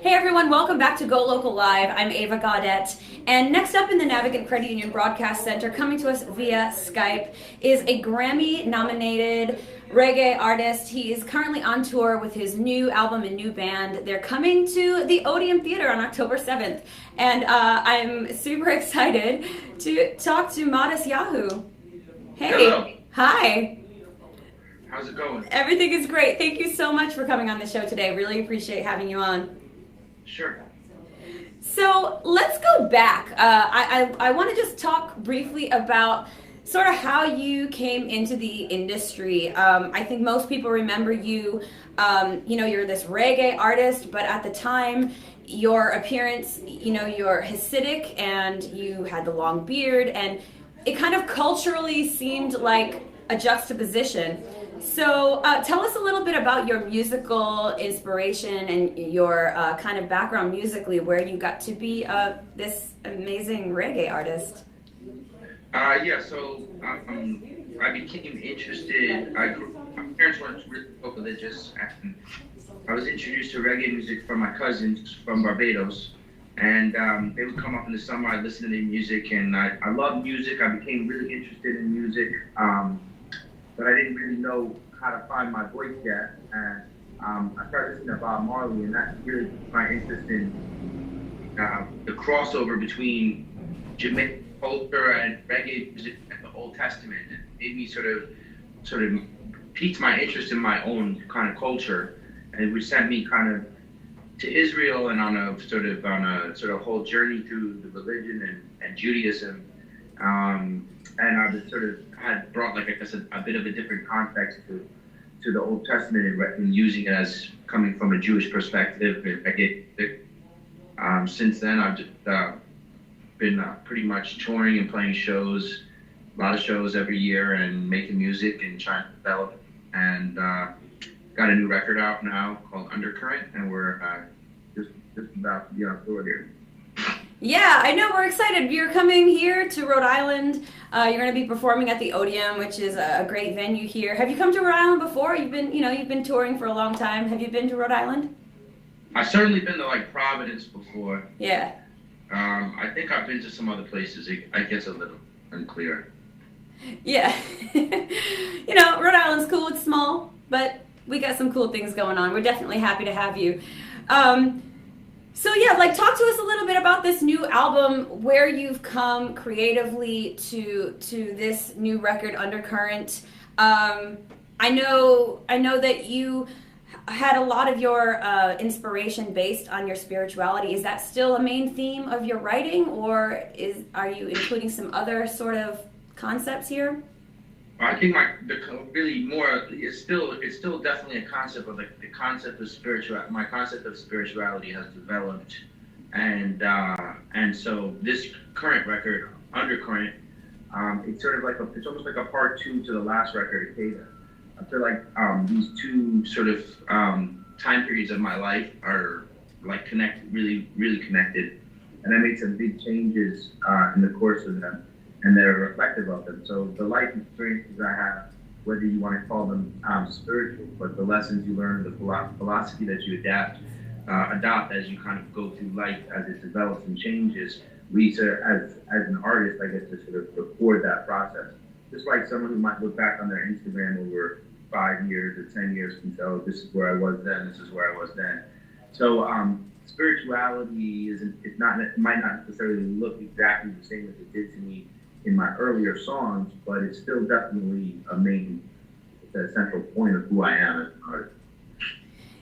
Hey everyone, welcome back to Go Local Live. I'm Ava Gaudette, and next up in the Navigant Credit Union Broadcast Center, coming to us via Skype, is a Grammy-nominated reggae artist. He is currently on tour with his new album and new band. They're coming to the Odeon Theater on October 7th, and I'm super excited to talk to Matisyahu. Hey. Hello. Hi. How's it going? Everything is great. Thank you so much for coming on the show today. Really appreciate having you on. Sure. So let's go back. I want to just talk briefly about sort of how you came into the industry. I think most people remember you, you're this reggae artist, but at the time, your appearance, you're Hasidic and you had the long beard, and it kind of culturally seemed like a juxtaposition. So tell us a little bit about your musical inspiration and your kind of background musically, where you got to be this amazing reggae artist. So I became interested. My parents weren't really religious, and I was introduced to reggae music from my cousins from Barbados. And they would come up in the summer, I'd listen to their music, and I loved music. I became really interested in music. But I didn't really know how to find my voice yet. And I started listening to Bob Marley, and that really piqued my interest in the crossover between Jamaican culture and reggae music and the Old Testament. It made me sort of piqued my interest in my own kind of culture, and it sent me kind of to Israel and on a sort of whole journey through the religion and Judaism. And I was had brought, like I guess, a bit of a different context to the Old Testament and using it as coming from a Jewish perspective. Since then, I've just been pretty much touring and playing shows, a lot of shows every year, and making music and trying to develop. And got a new record out now called Undercurrent, and we're just about to be on tour here. Yeah, I know. We're excited. You're coming here to Rhode Island. You're going to be performing at the Odeon, which is a great venue here. Have you come to Rhode Island before? You've been touring for a long time. Have you been to Rhode Island? I've certainly been to Providence before. Yeah. I think I've been to some other places. It gets a little unclear. Yeah. Rhode Island's cool. It's small, but we got some cool things going on. We're definitely happy to have you. So yeah, talk to us a little bit about this new album, where you've come creatively to this new record, Undercurrent. I know that you had a lot of your inspiration based on your spirituality. Is that still a main theme of your writing, or are you including some other sort of concepts here? I think it's still definitely a concept of the concept of spirituality. My concept of spirituality has developed, and so this current record, Undercurrent, it's sort of it's almost like a part two to the last record, Akeda. I feel like these two sort of time periods of my life are really, really connected, and I made some big changes in the course of them, and they're reflective of them. So the life experiences I have, whether you want to call them spiritual, but the lessons you learn, the philosophy that you adopt as you kind of go through life as it develops and changes, we as an artist, I get to sort of record that process. Just like someone who might look back on their Instagram over 5 years or 10 years can say, oh, this is where I was then, this is where I was then. So spirituality might not necessarily look exactly the same as it did to me in my earlier songs, but it's still definitely a central point of who I am as an artist.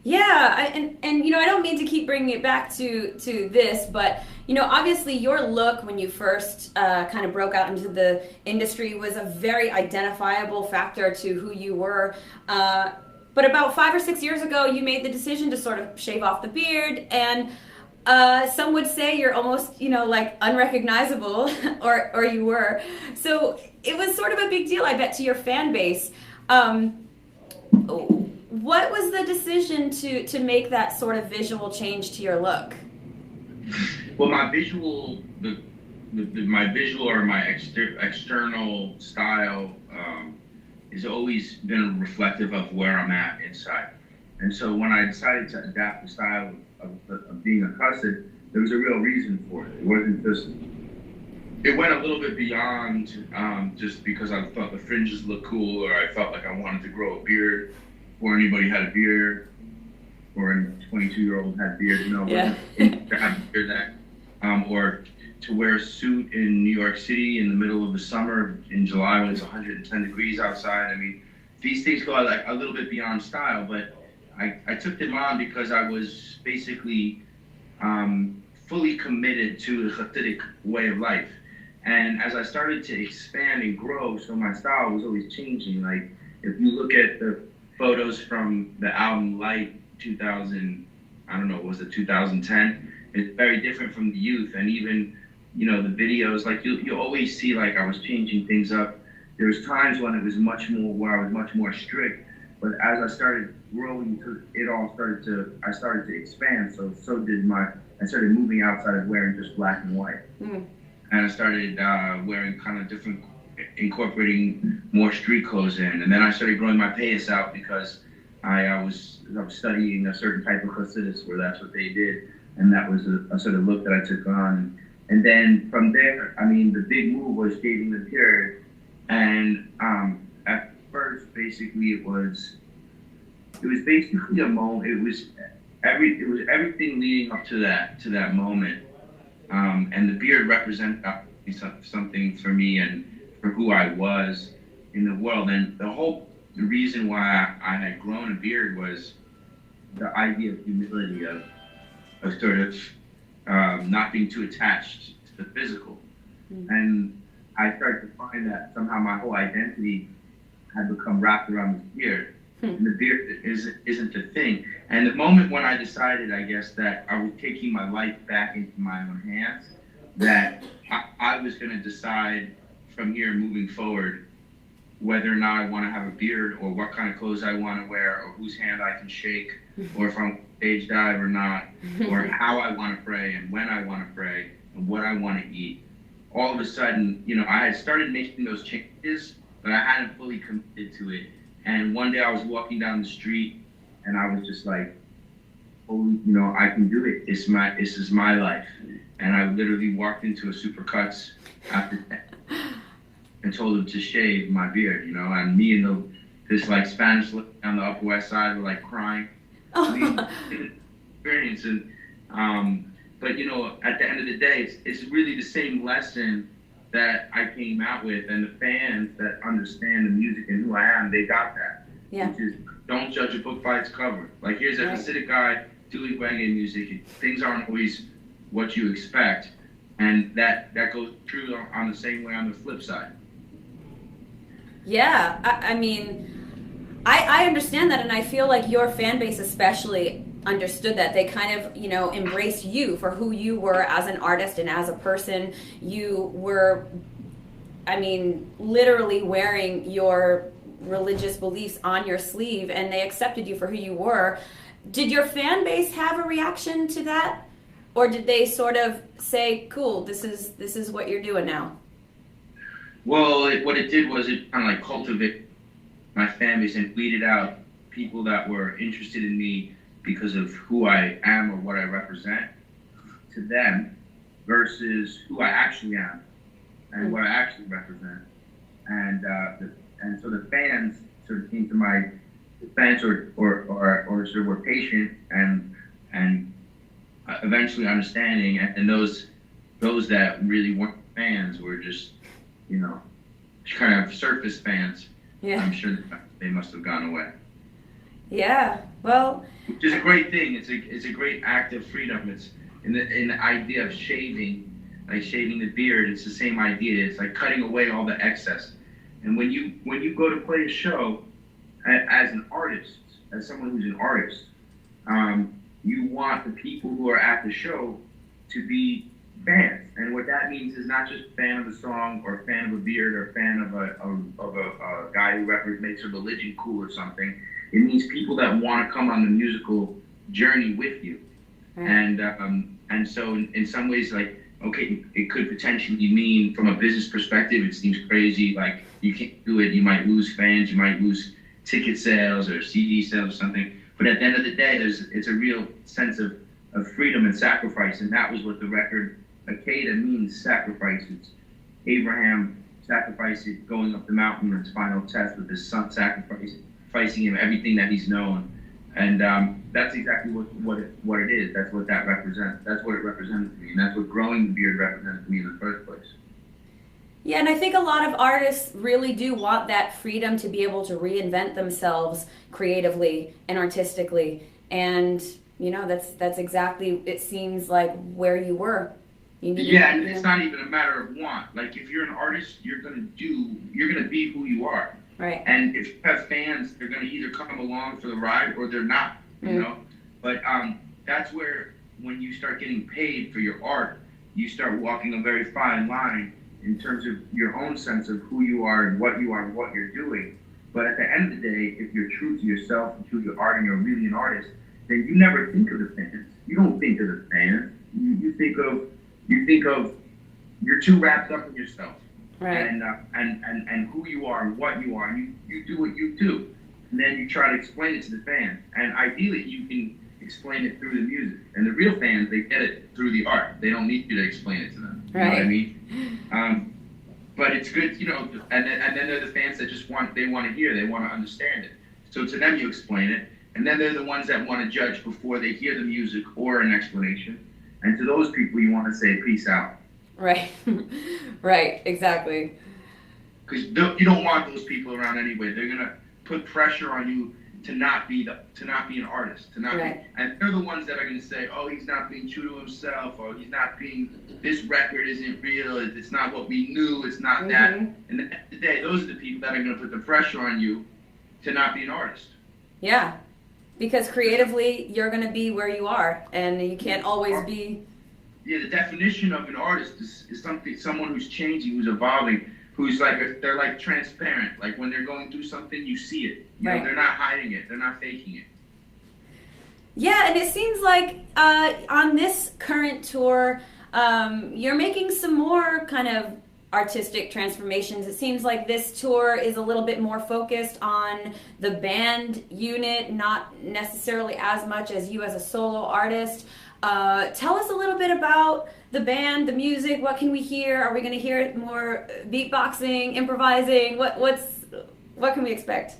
Yeah, and I don't mean to keep bringing it back to this, but obviously your look when you first kind of broke out into the industry was a very identifiable factor to who you were. But about 5 or 6 years ago, you made the decision to sort of shave off the beard, and some would say you're almost, unrecognizable, or you were. So it was sort of a big deal, I bet, to your fan base. What was the decision to make that sort of visual change to your look? Well, my visual, my visual or my external style has always been reflective of where I'm at inside. And so when I decided to adapt the style of being accosted, there was a real reason for it. It wasn't just. It went a little bit beyond just because I thought the fringes looked cool, or I felt like I wanted to grow a beard, or anybody had a beard, or a 22-year-old had a beard. You know, yeah. to have a beard or to wear a suit in New York City in the middle of the summer in July when it's 110 degrees outside. I mean, these things go like a little bit beyond style, but I took them on because I was basically fully committed to the Hasidic way of life. And as I started to expand and grow, so my style was always changing. Like, if you look at the photos from the album Light 2000, I don't know, was it 2010? It's very different from the youth. And even, you know, the videos, like you always see like I was changing things up. There was times when it was much more, where I was much more strict. But as I started growing, I started to expand. So did I started moving outside of wearing just black and white. Mm. And I started wearing kind of different, incorporating more street clothes in. And then I started growing my payas out because I was studying a certain type of Hasidus where that's what they did. And that was a sort of look that I took on. And then from there, I mean, the big move was shaving the beard. And at first, basically, it was basically a moment. It was everything leading up to that moment. And the beard represented something for me and for who I was in the world. And the reason why I had grown a beard was the idea of humility, of sort of not being too attached to the physical. Mm-hmm. And I started to find that somehow my whole identity had become wrapped around this beard. Mm-hmm. And the beard isn't the thing. And the moment when I decided, I guess, that I was taking my life back into my own hands, that I was going to decide from here moving forward whether or not I want to have a beard, or what kind of clothes I want to wear, or whose hand I can shake, or if I'm stage dive or not, or how I want to pray and when I want to pray and what I want to eat. All of a sudden, you know, I had started making those changes, but I hadn't fully committed to it. And one day I was walking down the street and I was just like, oh, you know, I can do it. This is my life. And I literally walked into a Supercuts after that and told them to shave my beard, you know, and me and this like Spanish lady on the Upper West Side were like crying. Experience. And but you know, at the end of the day, it's really the same lesson that I came out with, and the fans that understand the music and who I am, they got that. Yeah. Which is, don't judge a book by its cover. Like, here's a Hasidic guy doing reggae music. Things aren't always what you expect, and that goes true on the same way on the flip side. Yeah, I mean, I understand that, and I feel like your fan base especially understood that. They kind of, you know, embraced you for who you were as an artist and as a person. You were, I mean, literally wearing your religious beliefs on your sleeve, and they accepted you for who you were. Did your fan base have a reaction to that? Or did they sort of say, cool, this is what you're doing now? Well, what it did was it kind of like cultivated my fan base and weeded out people that were interested in me because of who I am or what I represent to them versus who I actually am and what I actually represent. And so the fans sort of came to my fans or sort of were patient and eventually understanding, and those that really weren't fans were just, you know, kind of surface fans. Yeah. I'm sure they must have gone away. Yeah, well, which is a great thing. It's a great act of freedom. It's in the idea of shaving, like shaving the beard. It's the same idea. It's like cutting away all the excess. And when you go to play a show as an artist, as someone who's an artist, you want the people who are at the show to be fans. And what that means is not just fan of a song or fan of a beard or fan of a guy who makes a religion cool or something. It means people that want to come on the musical journey with you. Right. And so in some ways, like, okay, it could potentially mean from a business perspective, it seems crazy, like you can't do it, you might lose fans, you might lose ticket sales or CD sales or something. But at the end of the day, it's a real sense of of freedom and sacrifice, and that was what the record Akeda means, sacrifices. Abraham sacrificing, going up the mountain in his final test with his son, sacrificing him everything that he's known, and that's exactly what it is. That's what that represents. That's what it represented to me, and that's what growing the beard represented to me in the first place. Yeah, and I think a lot of artists really do want that freedom to be able to reinvent themselves creatively and artistically, and that's exactly, it seems like, where you were. And it's not even a matter of want. Like, if you're an artist, you're gonna be who you are. Right. And if you have fans, they're gonna either come along for the ride or they're not. You know. But that's where, when you start getting paid for your art, you start walking a very fine line in terms of your own sense of who you are and what you're doing. But at the end of the day, if you're true to yourself and true to your art and you're really an artist, then you never think of the fans. You don't think of the fans. You think of you're too wrapped up in yourself, right? And who you are and what you are. And you do what you do, and then you try to explain it to the fans. And ideally, you can explain it through the music. And the real fans, they get it through the art. They don't need you to explain it to them. You know what I mean? But it's good, and then they're the fans that just want to hear, they want to understand it. So to them, you explain it. And then they're the ones that want to judge before they hear the music or an explanation. And to those people, you want to say, peace out. Right. Right, exactly. Because you don't want those people around anyway. They're going to put pressure on you to not be an artist, and they're the ones that are going to say, oh, he's not being true to himself, or this record isn't real, it's not what we knew, it's not that. And at the end of the day, those are the people that are going to put the pressure on you to not be an artist. Yeah, because creatively, you're going to be where you are, and you can't always be. Yeah, the definition of an artist is someone who's changing, who's evolving, who's they're like transparent. Like, when they're going through something, you see it. You know, they're not hiding it. They're not faking it. Yeah, and it seems like on this current tour, you're making some more kind of artistic transformations. It seems like this tour is a little bit more focused on the band unit, not necessarily as much as you as a solo artist. Tell us a little bit about the band, the music. What can we hear? Are we going to hear more beatboxing, improvising? What can we expect?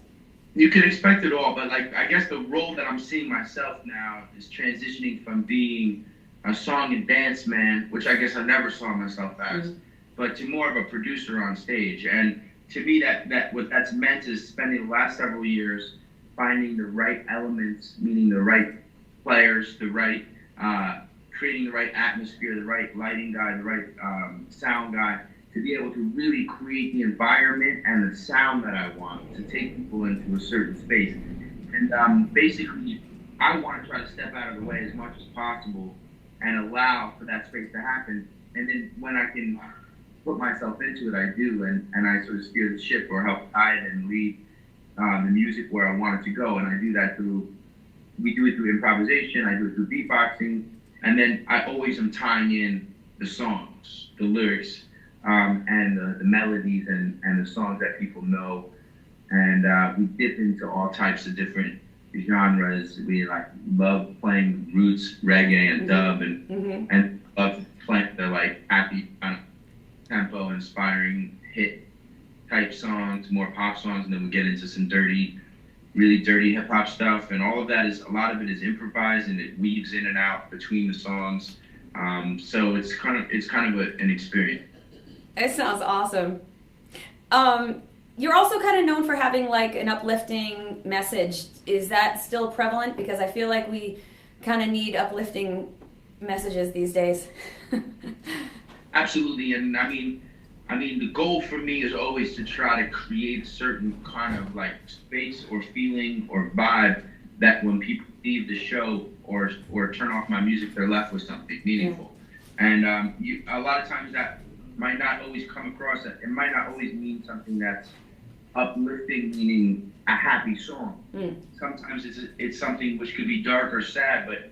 You can expect it all, but I guess the role that I'm seeing myself now is transitioning from being a song and dance man, which I guess I never saw myself as, but to more of a producer on stage. And to me, what that's meant is spending the last several years finding the right elements, meaning the right players, the right creating the right atmosphere, the right lighting guy, the right sound guy, to be able to really create the environment and the sound that I want to take people into a certain space. And basically, I want to try to step out of the way as much as possible and allow for that space to happen. And then when I can put myself into it, I do, and I sort of steer the ship or help guide and lead the music where I want it to go. And I do that we do it through improvisation, I do it through beatboxing, and then I always am tying in the songs, the lyrics, and the melodies and the songs that people know. And we dip into all types of different genres. We love playing roots, reggae, and dub, and love playing the happy tempo, inspiring hit type songs, more pop songs, and then we get into some really dirty hip hop stuff, and all of that a lot of it is improvised, and it weaves in and out between the songs. So it's kind of an experience. It sounds awesome. You're also kind of known for having an uplifting message. Is that still prevalent? Because I feel like we kind of need uplifting messages these days. Absolutely, and I mean, the goal for me is always to try to create a certain kind of space or feeling or vibe that when people leave the show or turn off my music, they're left with something meaningful. Yeah. And a lot of times that might not always come across. It might not always mean something that's uplifting, meaning a happy song. Sometimes it's something which could be dark or sad, but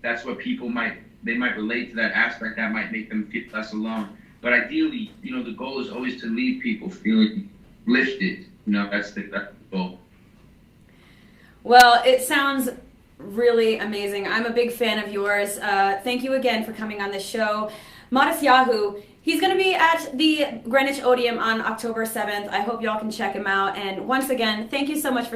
that's what people might relate to, that aspect that might make them feel less alone. But ideally, the goal is always to leave people feeling lifted. That's the goal. Well, it sounds really amazing. I'm a big fan of yours. Thank you again for coming on this show. Matisyahu, he's going to be at the Greenwich Odeum on October 7th. I hope y'all can check him out. And once again, thank you so much for